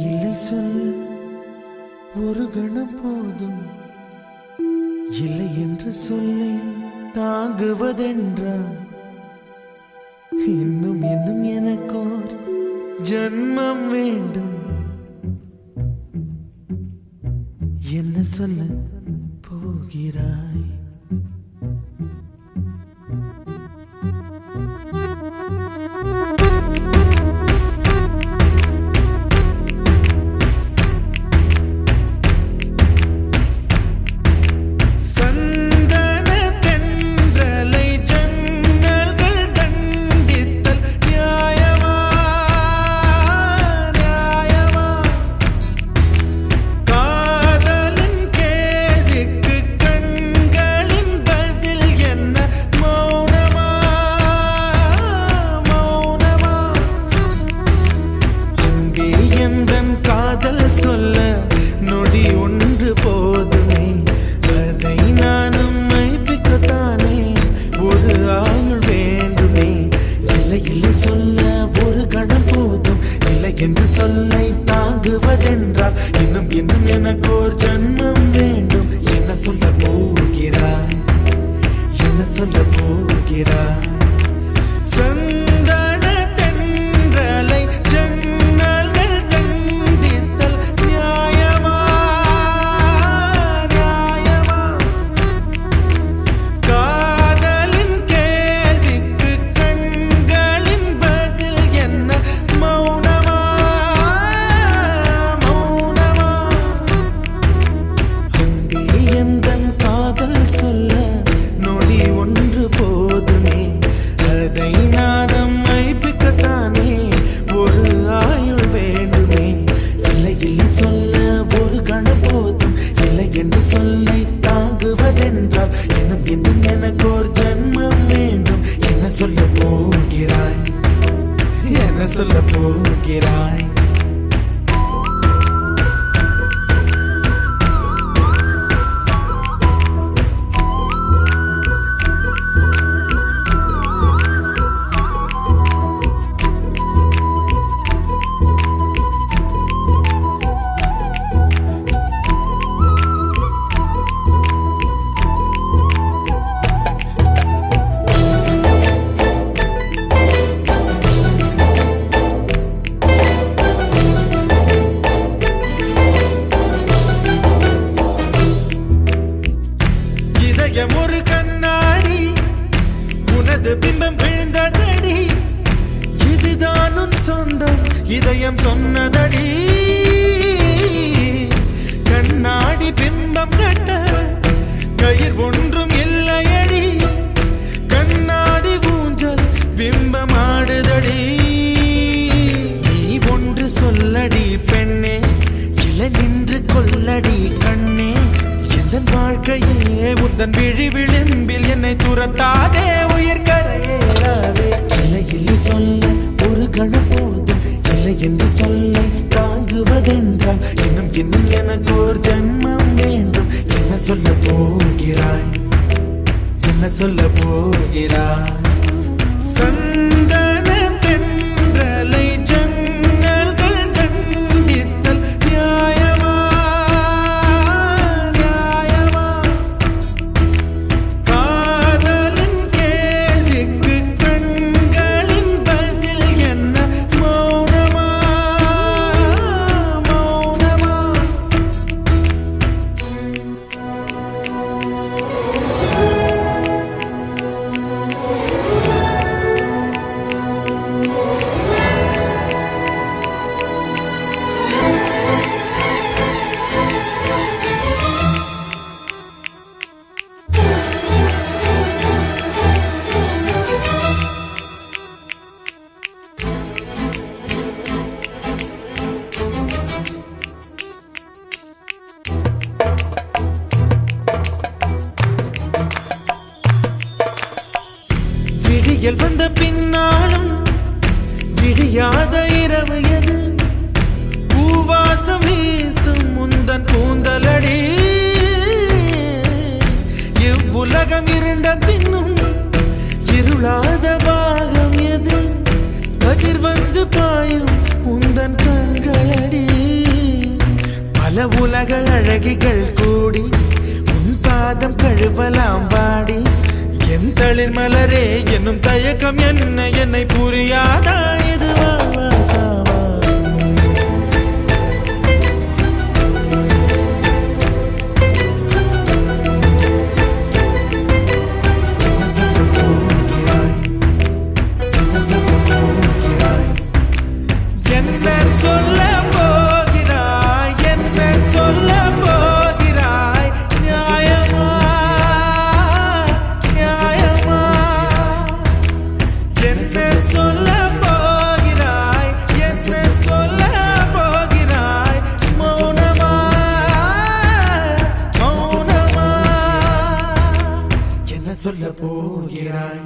இல்லை சொல்ல ஒரு கணம் போதும், இல்லை என்று சொல்லை தாங்குவதென்றா? இன்னும் இன்னும் எனக்கோர் ஜன்மம் வேண்டும். என்ன சொல்ல போகிறாய்? என்று சொல்லை தாங்குவதென்றால் இன்னும் இன்னும் எனக்கோர் ஜன்மம் வேண்டும். என்ன சொல்ல போகிறாய்? என்ன சொல்ல போகிறாய்? சந்தன தென்றலை ஜன்னல்கள் கண்டித்தல் நியாயமா? நியாயமா? காதலின் கேள்விக்கு கண்களின் பதில் என்ன? மௌனமா? மௌனமா? அன்பே எந்தன் காதல் சொல்ல நொடி ஒன்று போதுமே, அதை நானும் மைப்பிக்கத்தானே ஒரு ஆயுள் வேண்டுமே. இல்லை இல்லை சொல்ல ஒரு கணம் போதும், இல்லை என்று சொல்லை தாங்குவதென்றால் இன்னும் இன்னும் எனக்கோர் ஜன்மம் வேண்டும். என்ன சொல்ல போகிறாய்? என்ன சொல்ல போகிறாய்? ஒரு கண்ணாடி உனது பிம்பம் விழுந்ததடி, இதுதானும் சொந்தம் இதயம் சொன்னதடி. கண்ணாடி பிம்பம் கட்ட கயிர் ஒன்றும் இல்லையடி, கண்ணாடி ஊஞ்சல் பிம்பம் ஆடுதடி. நீ ஒன்று சொல்லடி பெண்ணே, இலை நின்று கொல்லடி கண்ணே. என் வாழ்க்கையே உந்தன் விழி விளிம்பில் என்னை துரத்தாதே, உயிர் கரையேறாதே. இல்லை இல்லை சொல்ல ஒரு கணம் போதும், இல்லை என்று சொல்லை தாங்குவதென்றால் இன்னும் இன்னும் எனக்கு ஒரு ஜன்மம் வேண்டும். என்ன சொல்ல போகிறாய்? என்ன சொல்ல போகிறாய்? சந்தன தென்றலை ஜன்னல்கள் கண்டித்தல் நியாயமா? விடியல் வந்த பின்னாலும் விடியாத இரவு எது? பூவாசம் வீசும் முந்தன் கூந்தலடி. இவ்வுலகம் இருண்ட பின்னும் இருளாத பாகம் எது? கதிர் வந்து பாயும் உந்தன் கண்களடி. பல உலக அழகிகள் கூடி உன் பாதம் கழுவலாம் வாடி என் தளிர் மலரே என்னும் தயக்கம் என்ன என்னை புரியாதா இதுவா சாவா சொல்ல போகிறாய் என் சொல்ல போகிறாய் நியாயமா நியாயமா என் சொல்ல போகிறாய் என் சொல்ல போகிறாய் மௌனமா மௌனமா என்ன சொல்ல போகிறாய்